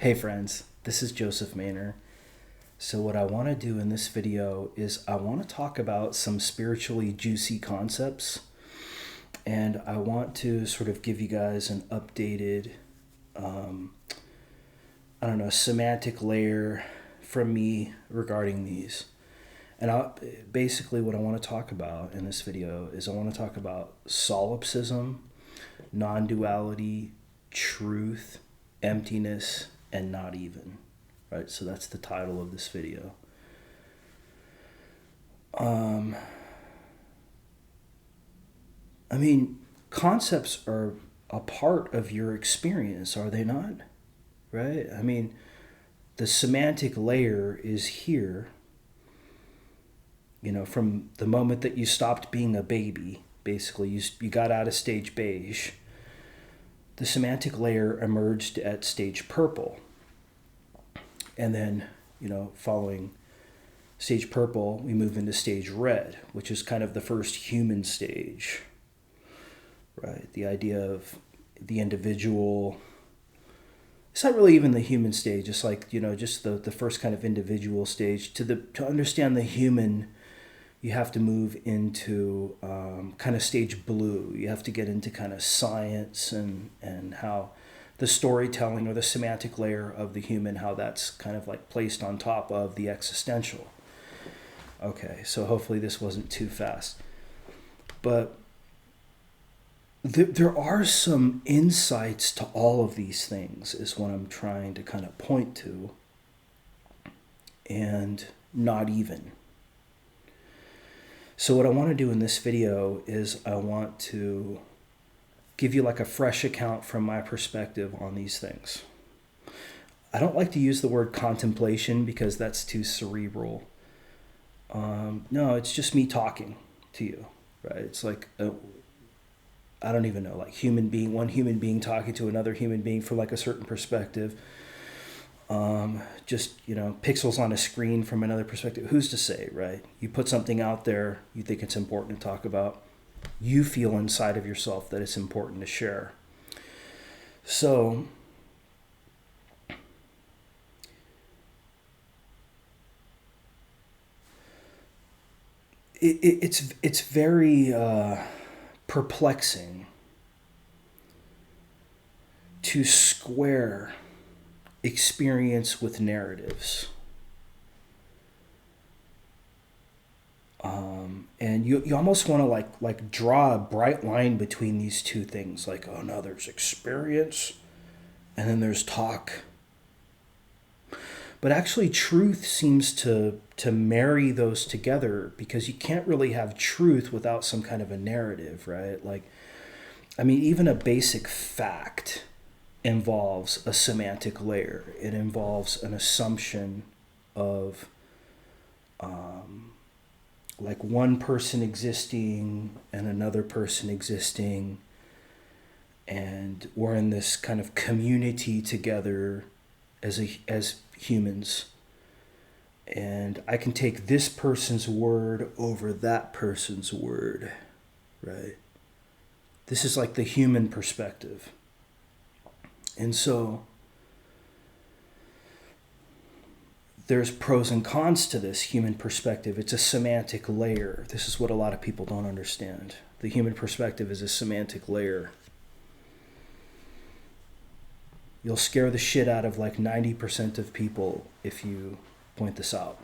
Hey friends, this is Joseph Maynor. So what I want to do in this video is I want to talk about some spiritually juicy concepts, and I want to sort of give you guys an updated, semantic layer from me regarding these. And basically what I want to talk about in this video is I want to talk about solipsism, non-duality, truth, emptiness, and not even. Right, so that's the title of this video. Concepts are a part of your experience, are they not? Right? The semantic layer is here, from the moment that you stopped being a baby. Basically, you got out of stage beige. The semantic layer emerged at stage purple. And then, following stage purple, we move into stage red, which is kind of the first human stage, right? The idea of the individual. It's not really even the human stage. It's like, just the first kind of individual stage. To understand the human, you have to move into kind of stage blue. You have to get into kind of science and how the storytelling or the semantic layer of the human, how that's kind of like placed on top of the existential. Okay, so hopefully this wasn't too fast. But there are some insights to all of these things is what I'm trying to kind of point to. And not even. So what I want to do in this video is I want to give you like a fresh account from my perspective on these things. I don't like to use the word contemplation because that's too cerebral. No, it's just me talking to you, right? It's like, I don't even know, like one human being talking to another human being from like a certain perspective. Pixels on a screen from another perspective. Who's to say, right? You put something out there, you think it's important to talk about. You feel inside of yourself that it's important to share. So, it's very perplexing to square experience with narratives. And you almost want to like draw a bright line between these two things. Like, oh no, there's experience and then there's talk. But actually truth seems to marry those together, because you can't really have truth without some kind of a narrative, right? Even a basic fact involves a semantic layer. It involves an assumption of like one person existing and another person existing, and we're in this kind of community together as humans, and I can take this person's word over that person's word, right? This is like the human perspective. And so there's pros and cons to this human perspective. It's a semantic layer. This is what a lot of people don't understand. The human perspective is a semantic layer. You'll scare the shit out of like 90% of people if you point this out.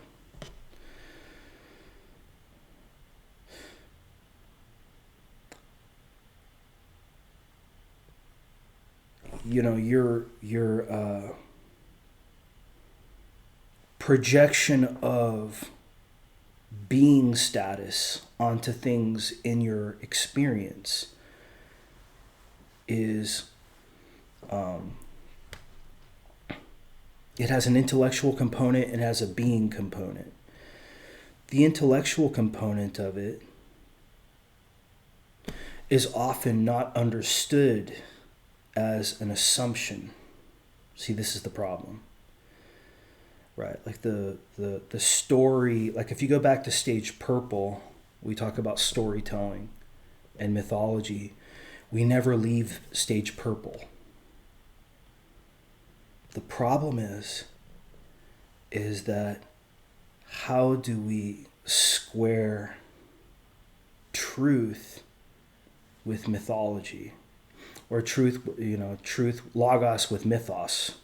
Your projection of being status onto things in your experience is it has an intellectual component and has a being component. The intellectual component of it is often not understood as an assumption. See, this is the problem. Right, like the story, like if you go back to stage purple, we talk about storytelling and mythology. We never leave stage purple. The problem is that how do we square truth with mythology, or truth, logos with mythos,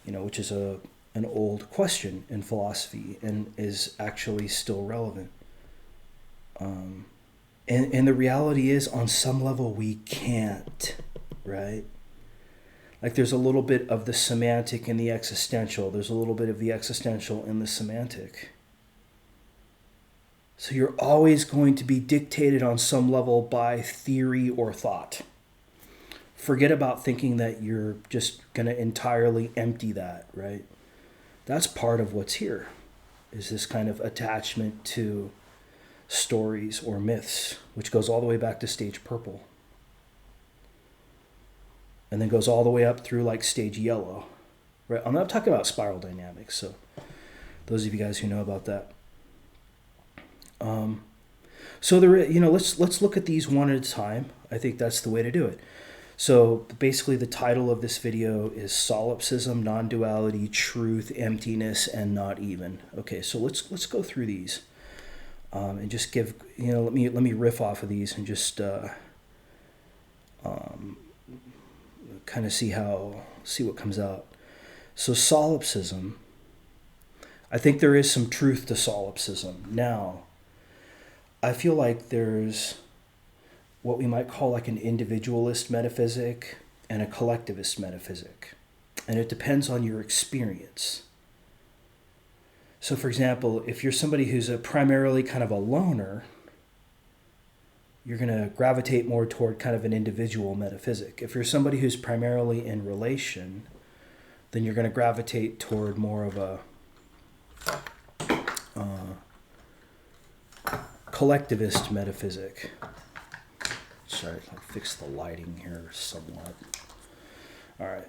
which is an old question in philosophy and is actually still relevant. And the reality is, on some level, we can't, right? Like, there's a little bit of the semantic and the existential. There's a little bit of the existential in the semantic. So you're always going to be dictated on some level by theory or thought. Forget about thinking that you're just going to entirely empty that, right? That's part of what's here, is this kind of attachment to stories or myths, which goes all the way back to stage purple. And then goes all the way up through like stage yellow. Right? I'm not talking about spiral dynamics, so those of you guys who know about that. So let's look at these one at a time. I think that's the way to do it. So basically the title of this video is Solipsism, Non-Duality, Truth, Emptiness, and Not Even. Okay, so let's go through these. And just give, let me riff off of these and just kind of see what comes out. So solipsism, I think there is some truth to solipsism. Now, I feel like there's what we might call like an individualist metaphysic and a collectivist metaphysic. And it depends on your experience. So for example, if you're somebody who's a primarily kind of a loner, you're going to gravitate more toward kind of an individual metaphysic. If you're somebody who's primarily in relation, then you're going to gravitate toward more of a collectivist metaphysic. Sorry, I'll fix the lighting here somewhat. All right.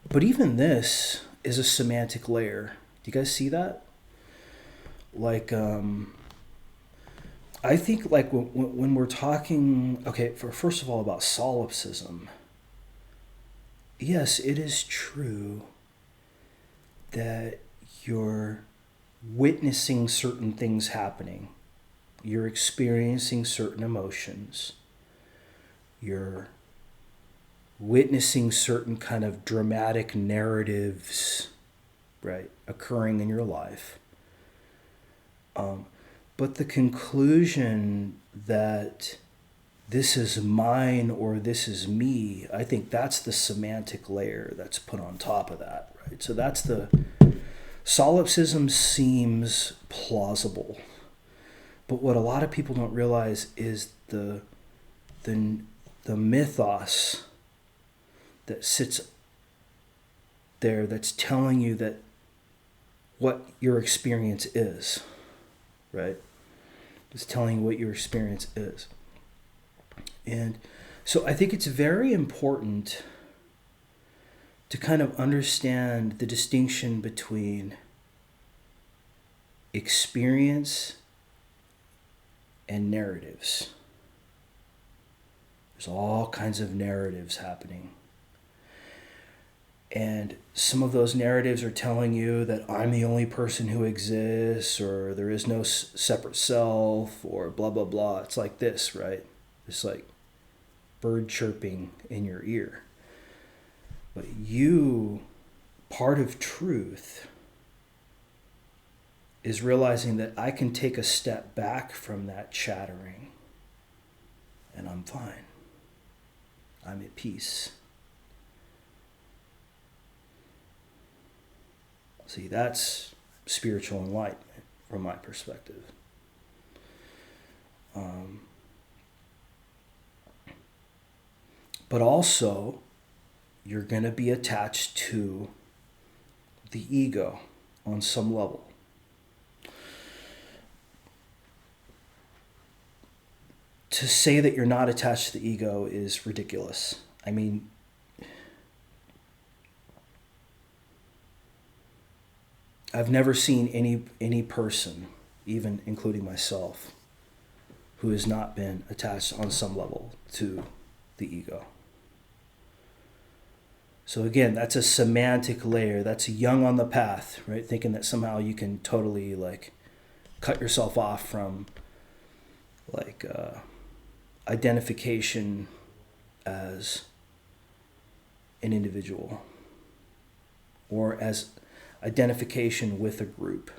But even this is a semantic layer. Do you guys see that? Like, I think like when we're talking, first of all about solipsism, yes, it is true that you're witnessing certain things happening. You're experiencing certain emotions. You're witnessing certain kind of dramatic narratives, right, occurring in your life. But the conclusion that this is mine or this is me, I think that's the semantic layer that's put on top of that, right? So that's the solipsism seems plausible. But what a lot of people don't realize is the mythos that sits there that's telling you that what your experience is, right? It's telling you what your experience is. And so I think it's very important to kind of understand the distinction between experience and narratives. There's all kinds of narratives happening. And some of those narratives are telling you that I'm the only person who exists, or there is no separate self, or blah, blah, blah. It's like this, right? It's like bird chirping in your ear. But part of truth is realizing that I can take a step back from that chattering and I'm fine. I'm at peace. See, that's spiritual enlightenment from my perspective. But also, you're going to be attached to the ego on some level. To say that you're not attached to the ego is ridiculous. I mean, I've never seen any person, even including myself, who has not been attached on some level to the ego. So again, that's a semantic layer. That's young on the path, right? Thinking that somehow you can totally like cut yourself off from like identification as an individual or as identification with a group,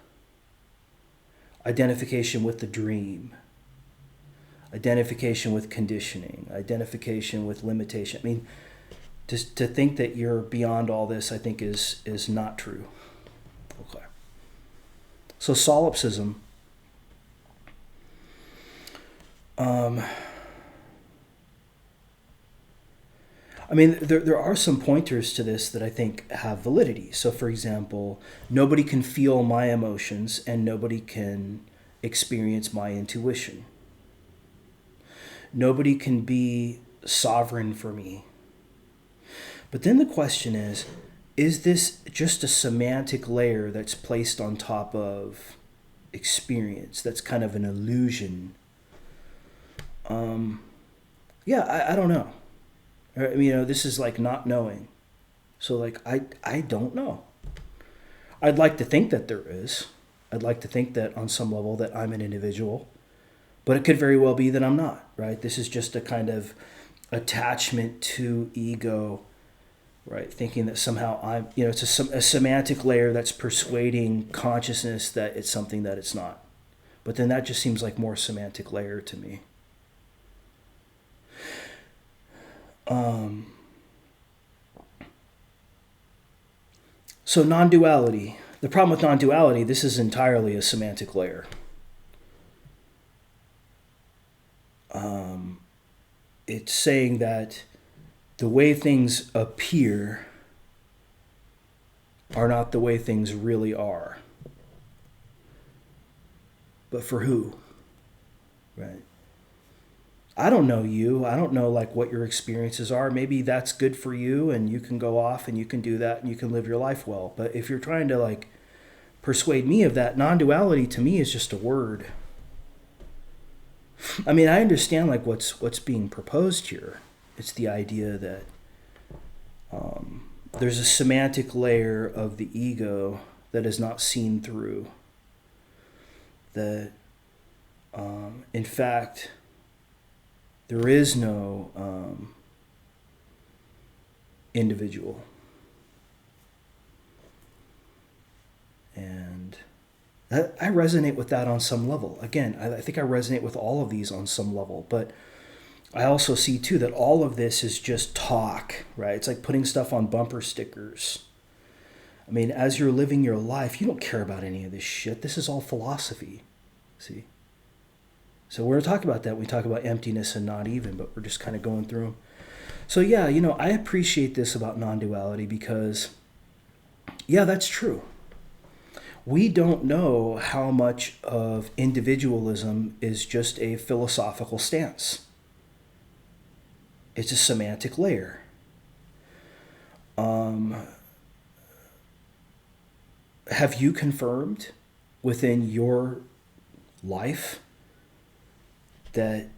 identification with the dream, identification with conditioning, identification with limitation. I mean, just to think that you're beyond all this, I think is not true. Okay. So solipsism, I mean, there are some pointers to this that I think have validity. So, for example, nobody can feel my emotions and nobody can experience my intuition. Nobody can be sovereign for me. But then the question is this just a semantic layer that's placed on top of experience? That's kind of an illusion. I don't know. This is like not knowing. So like, I don't know. I'd like to think that there is. I'd like to think that on some level that I'm an individual, but it could very well be that I'm not, right? This is just a kind of attachment to ego, right? Thinking that somehow it's a semantic layer that's persuading consciousness that it's something that it's not. But then that just seems like more semantic layer to me. So non-duality. The problem with non-duality, this is entirely a semantic layer. It's saying that the way things appear are not the way things really are. But for who? Right? I don't know you. I don't know like what your experiences are. Maybe that's good for you and you can go off and you can do that and you can live your life well. But if you're trying to like persuade me of that, non-duality to me is just a word. I mean, I understand like what's being proposed here. It's the idea that there's a semantic layer of the ego that is not seen through. That in fact, there is no individual. And I resonate with that on some level. Again, I think I resonate with all of these on some level. But I also see, too, that all of this is just talk, right? It's like putting stuff on bumper stickers. I mean, as you're living your life, you don't care about any of this shit. This is all philosophy, see? So we're talking about that. We talk about emptiness and not even, but we're just kind of going through them. So yeah, I appreciate this about non-duality because, yeah, that's true. We don't know how much of individualism is just a philosophical stance. It's a semantic layer. Have you confirmed within your life that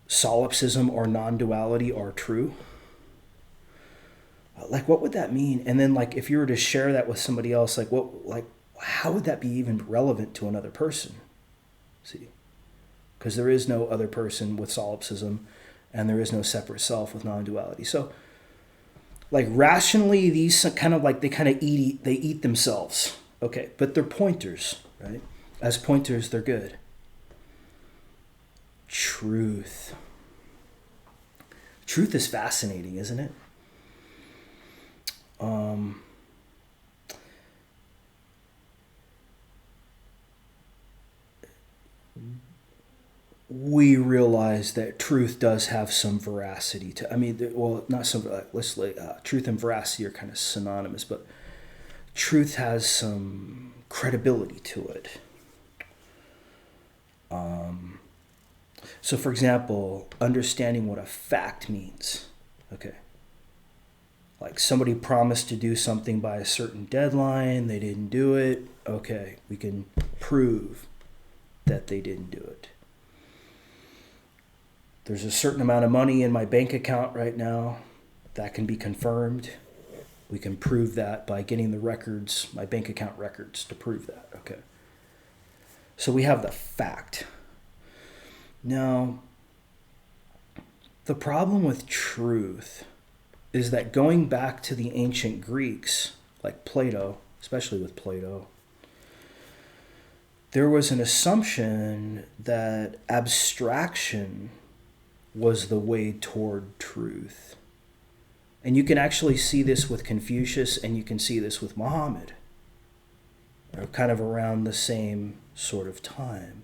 solipsism or non-duality are true? Like, what would that mean? And then, like, if you were to share that with somebody else, how would that be even relevant to another person? See, because there is no other person with solipsism, and there is no separate self with non-duality. So, like, rationally, these kind of like they eat themselves. Okay, but they're pointers, right? As pointers, they're good. Truth. Truth is fascinating, isn't it? We realize that truth does have some veracity to. I mean, well, not some. Truth and veracity are kind of synonymous, but truth has some credibility to it. So, for example, understanding what a fact means. Okay. Like somebody promised to do something by a certain deadline, they didn't do it. Okay, we can prove that they didn't do it. There's a certain amount of money in my bank account right now That can be confirmed. We can prove that by getting the records, my bank account records, to prove that. Okay. So we have the fact. Now, the problem with truth is that going back to the ancient Greeks, like Plato, especially with Plato, there was an assumption that abstraction was the way toward truth. And you can actually see this with Confucius, and you can see this with Muhammad. They're kind of around the same sort of time.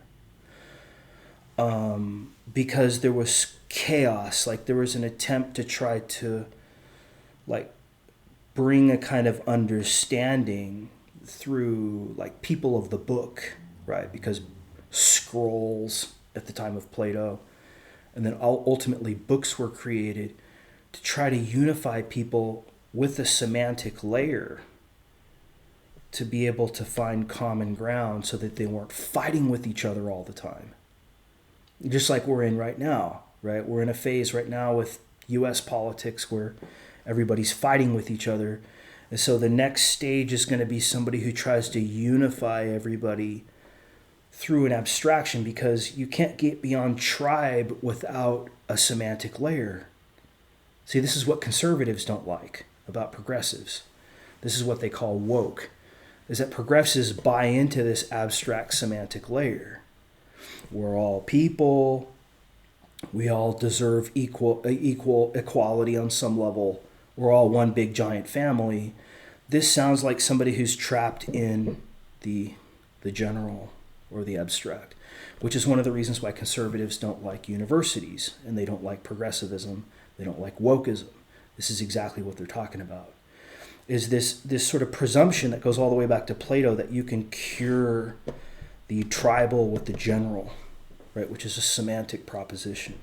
Because there was chaos, like there was an attempt to try to like bring a kind of understanding through like people of the book, right? Because scrolls at the time of Plato, and then ultimately books were created to try to unify people with a semantic layer to be able to find common ground so that they weren't fighting with each other all the time. Just like we're in right now, right? We're in a phase right now with US politics where everybody's fighting with each other. And so the next stage is going to be somebody who tries to unify everybody through an abstraction, because you can't get beyond tribe without a semantic layer. See, this is what conservatives don't like about progressives. This is what they call woke, is that progressives buy into this abstract semantic layer. We're all people. We all deserve equal equality on some level. We're all one big giant family. This sounds like somebody who's trapped in the general or the abstract, which is one of the reasons why conservatives don't like universities, and they don't like progressivism. They don't like wokeism. This is exactly what they're talking about. Is this sort of presumption that goes all the way back to Plato that you can cure the tribal with the general, right? Which is a semantic proposition.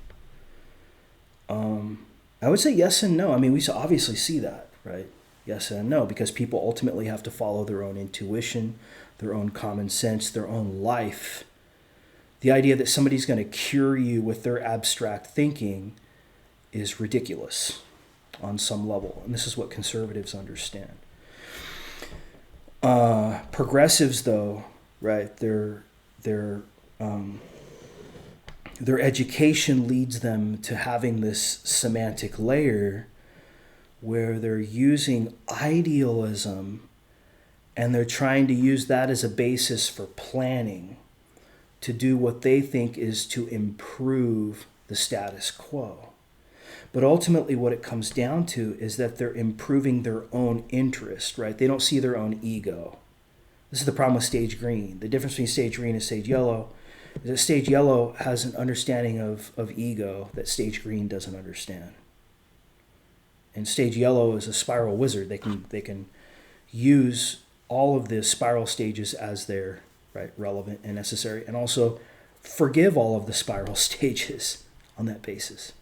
I would say yes and no. I mean, we obviously see that, right? Yes and no, because people ultimately have to follow their own intuition, their own common sense, their own life. The idea that somebody's going to cure you with their abstract thinking is ridiculous on some level. And this is what conservatives understand. Progressives, though, right, their education leads them to having this semantic layer where they're using idealism and they're trying to use that as a basis for planning to do what they think is to improve the status quo. But ultimately what it comes down to is that they're improving their own interest, right? They don't see their own ego. This is the problem with stage green. The difference between stage green and stage yellow is that stage yellow has an understanding of ego that stage green doesn't understand. And stage yellow is a spiral wizard. They can use all of the spiral stages as they're right, relevant and necessary, and also forgive all of the spiral stages on that basis.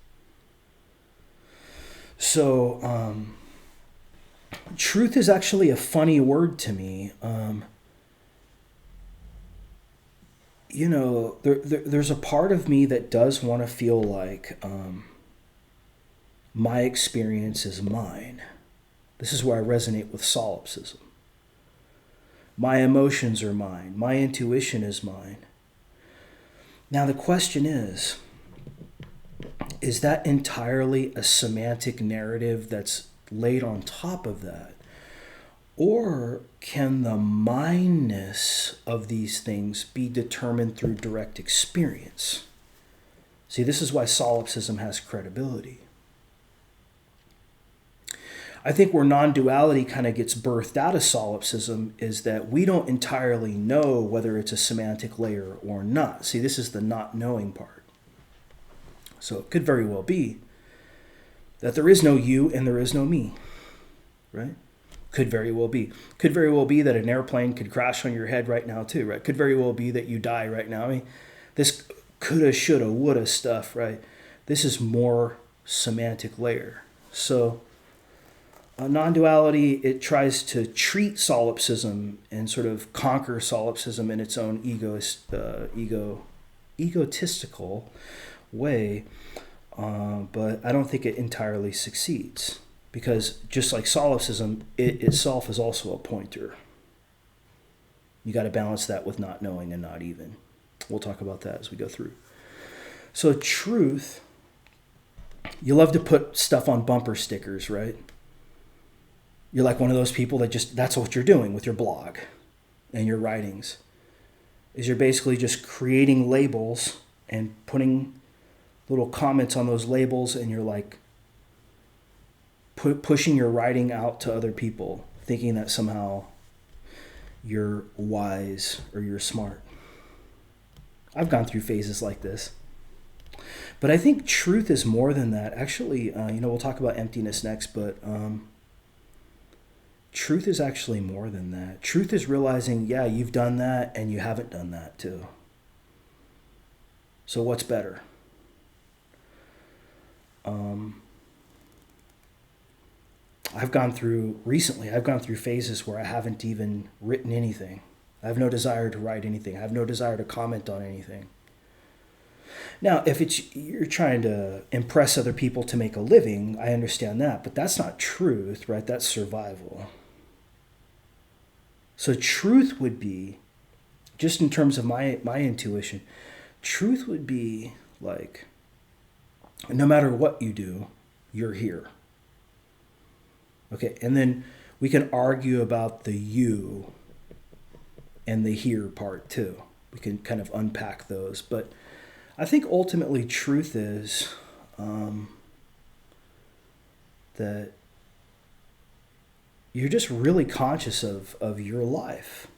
So truth is actually a funny word to me. There's a part of me that does want to feel like my experience is mine. This is where I resonate with solipsism. My emotions are mine. My intuition is mine. Now the question is that entirely a semantic narrative that's laid on top of that? Or can the mindness of these things be determined through direct experience? See, this is why solipsism has credibility. I think where non-duality kind of gets birthed out of solipsism is that we don't entirely know whether it's a semantic layer or not. See, this is the not knowing part. So it could very well be that there is no you and there is no me, right? Could very well be. Could very well be that an airplane could crash on your head right now too, right? Could very well be that you die right now. I mean, this coulda, shoulda, woulda stuff, right? This is more semantic layer. So non-duality, it tries to treat solipsism and sort of conquer solipsism in its own egotistical way, but I don't think it entirely succeeds. Because just like solipsism, it itself is also a pointer. You got to balance that with not knowing and not even. We'll talk about that as we go through. So truth, you love to put stuff on bumper stickers, right? You're like one of those people that just, that's what you're doing with your blog and your writings, is you're basically just creating labels and putting little comments on those labels, and you're like pushing your writing out to other people, thinking that somehow you're wise or you're smart. I've gone through phases like this. But I think truth is more than that. Actually, we'll talk about emptiness next, but truth is actually more than that. Truth is realizing, yeah, you've done that and you haven't done that too. So what's better? I've gone through phases where I haven't even written anything. I have no desire to write anything. I have no desire to comment on anything. Now, if you're trying to impress other people to make a living, I understand that, but that's not truth, right? That's survival. So truth would be, just in terms of my intuition, truth would be like, no matter what you do, you're here. Okay, and then we can argue about the you and the here part too. We can kind of unpack those. But I think ultimately truth is that you're just really conscious of your life,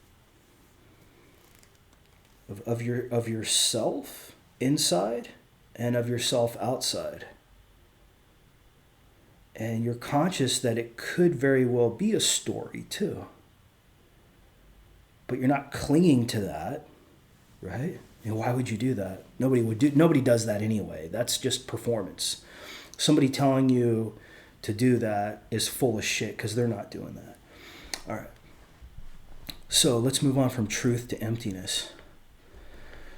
of yourself inside and of yourself outside. And you're conscious that it could very well be a story too. But you're not clinging to that, right? And why would you do that? Nobody does that anyway. That's just performance. Somebody telling you to do that is full of shit because they're not doing that. All right. So let's move on from truth to emptiness.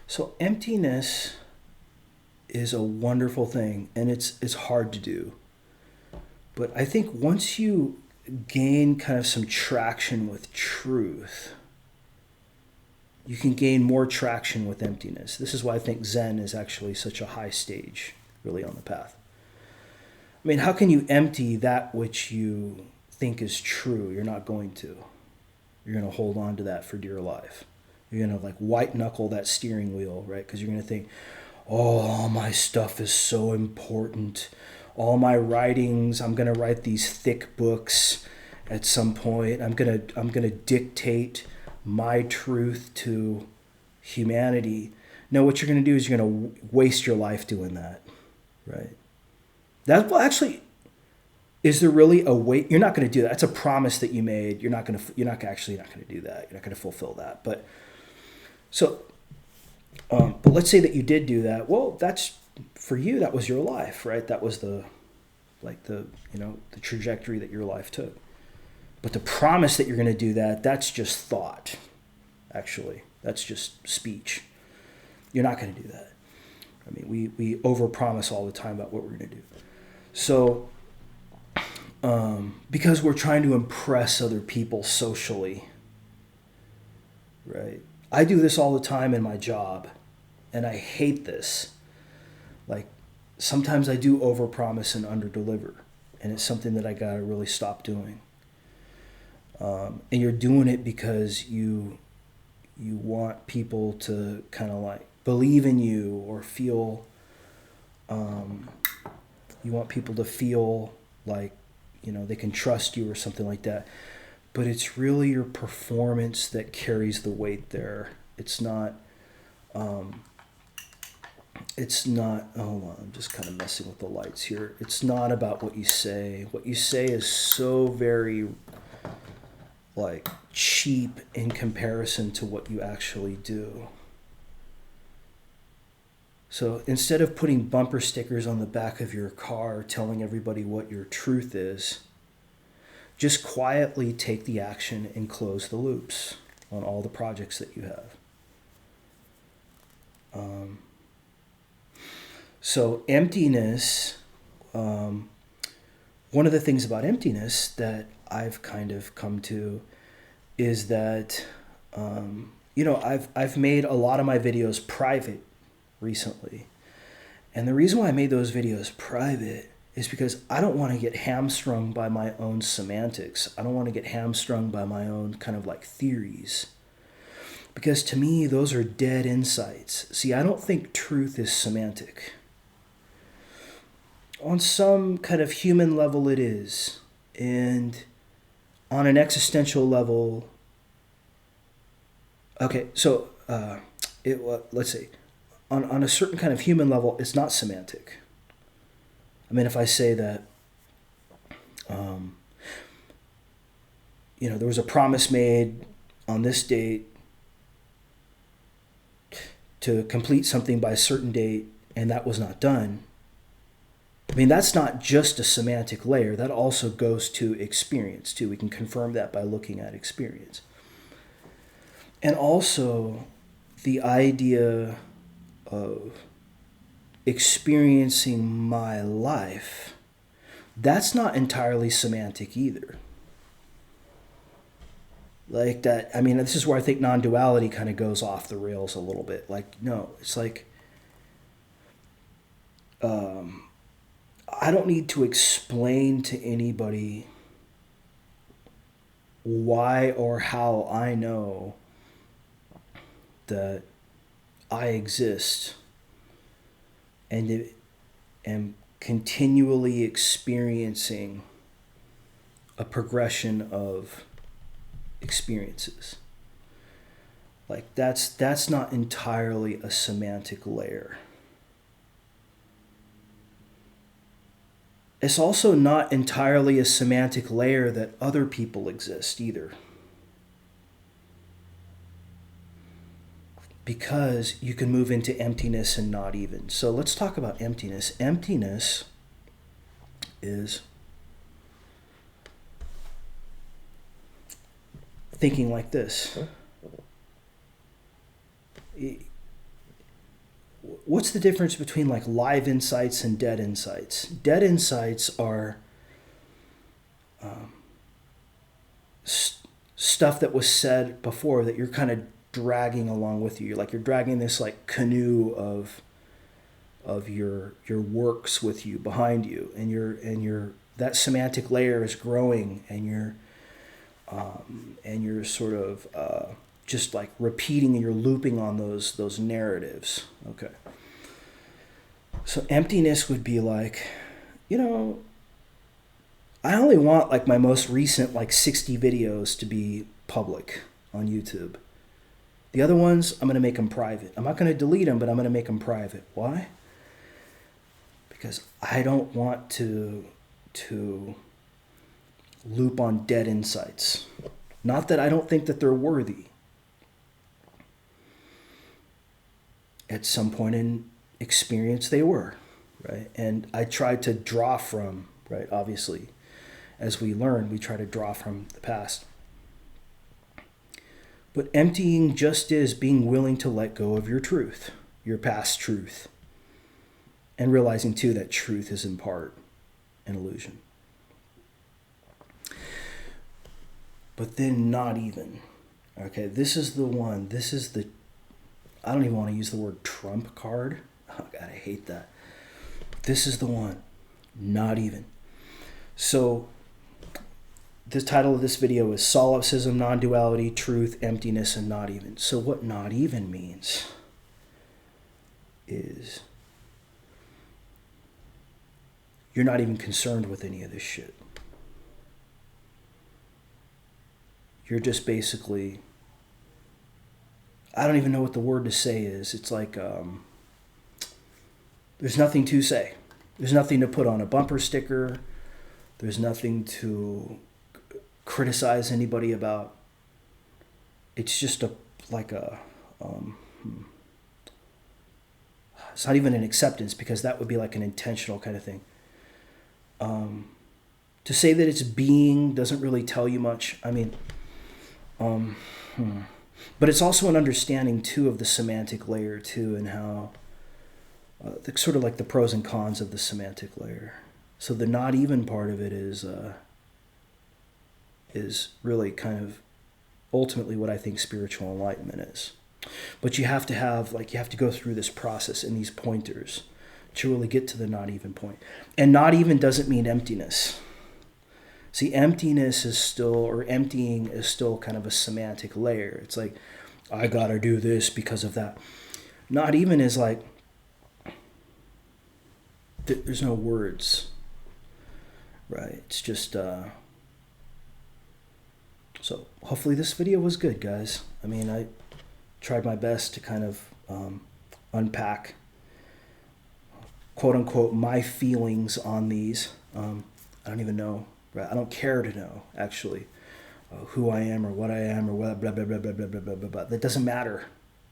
So emptiness is a wonderful thing, and it's hard to do. But I think once you gain kind of some traction with truth, you can gain more traction with emptiness. This is why I think Zen is actually such a high stage, really, on the path. I mean, how can you empty that which you think is true? You're not going to. You're going to hold on to that for dear life. You're going to like white knuckle that steering wheel, right? Because you're going to think, oh, all my stuff is so important. All my writings, I'm going to write these thick books at some point. I'm going to dictate my truth to humanity. No, what you're going to do is you're going to waste your life doing that, right? Well, actually, is there really a way? You're not going to do that. That's a promise that you made. You're not actually not going to do that. You're not going to fulfill that. But let's say that you did do that. Well, that's for you. That was your life, right? That was the trajectory that your life took. But the promise that you're going to do that, that's just thought, actually. That's just speech. You're not going to do that. I mean, we overpromise all the time about what we're going to do. So, because we're trying to impress other people socially, right? I do this all the time in my job, and I hate this. Like, sometimes I do overpromise and underdeliver, and it's something that I got to really stop doing. And you're doing it because you want people to kind of like believe in you or feel, you want people to feel like, they can trust you or something like that. But it's really your performance that carries the weight there. It's not, hold on, I'm just kind of messing with the lights here. It's not about what you say. What you say is so very like cheap in comparison to what you actually do. So instead of putting bumper stickers on the back of your car telling everybody what your truth is, just quietly take the action and close the loops on all the projects that you have. So emptiness one of the things about emptiness that I've kind of come to is that, I've made a lot of my videos private recently. And the reason why I made those videos private is because I don't want to get hamstrung by my own semantics. I don't want to get hamstrung by my own kind of like theories. Because to me, those are dead insights. See, I don't think truth is semantic. On some kind of human level, it is. And on an existential level, okay, so let's say, on a certain kind of human level, it's not semantic. I mean, if I say that, there was a promise made on this date to complete something by a certain date, and that was not done. I mean, that's not just a semantic layer. That also goes to experience, too. We can confirm that by looking at experience. And also, the idea of experiencing my life, that's not entirely semantic either. Like that, I mean, this is where I think non-duality kind of goes off the rails a little bit. Like, no, it's like, I don't need to explain to anybody why or how I know that I exist and am continually experiencing a progression of experiences. Like that's not entirely a semantic layer. It's also not entirely a semantic layer that other people exist either. Because you can move into emptiness and not even. So let's talk about emptiness. Emptiness is thinking like this. What's the difference between like live insights and dead insights? Dead insights are stuff that was said before that you're kind of dragging along with you. You're dragging this like canoe of your works with you behind you, and your that semantic layer is growing, and you're sort of just like repeating and you're looping on those narratives. Okay. So emptiness would be like, I only want like my most recent like 60 videos to be public on YouTube. The other ones, I'm going to make them private. I'm not going to delete them, but I'm going to make them private. Why? Because I don't want to loop on dead insights. Not that I don't think that they're worthy. At some point in experience, they were, right? And I tried to draw from, right? Obviously, as we learn, we try to draw from the past. But emptying just is being willing to let go of your truth, your past truth, and realizing too that truth is in part an illusion. But then not even. Okay, this is the one. This is the, I don't even want to use the word trump card. Oh God, I hate that. This is the one. Not even. So the title of this video is Solipsism, Non-Duality, Truth, Emptiness, and Not Even. So what not even means is you're not even concerned with any of this shit. You're just basically, I don't even know what the word to say is. It's like, there's nothing to say. There's nothing to put on a bumper sticker. There's nothing to criticize anybody about. It's just it's not even an acceptance, because that would be like an intentional kind of thing. To say that it's being doesn't really tell you much. I mean, but it's also an understanding too of the semantic layer too, and how sort of like the pros and cons of the semantic layer. So the not even part of it is really kind of ultimately what I think spiritual enlightenment is. But you have to have, like, you have to go through this process and these pointers to really get to the not even point. And not even doesn't mean emptiness. See, emptiness is still, or emptying is still kind of a semantic layer. It's like, I gotta do this because of that. Not even is like, there's no words, right? It's just, so hopefully this video was good, guys. I mean, I tried my best to kind of unpack, quote unquote, my feelings on these. I don't even know, right? I don't care to know, actually, who I am or what I am or what, blah, blah, blah, blah, blah, blah, blah, blah, blah. That doesn't matter.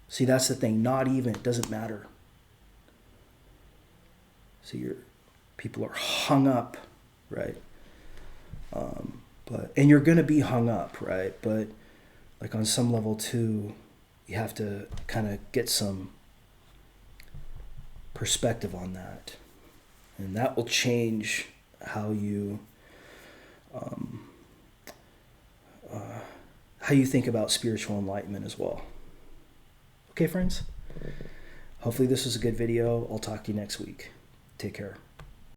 See, that's the thing. Not even, it doesn't matter. See, people are hung up, right? And you're going to be hung up, right? But like on some level too, you have to kind of get some perspective on that. And that will change how you think about spiritual enlightenment as well. Okay, friends? Hopefully this was a good video. I'll talk to you next week. Take care.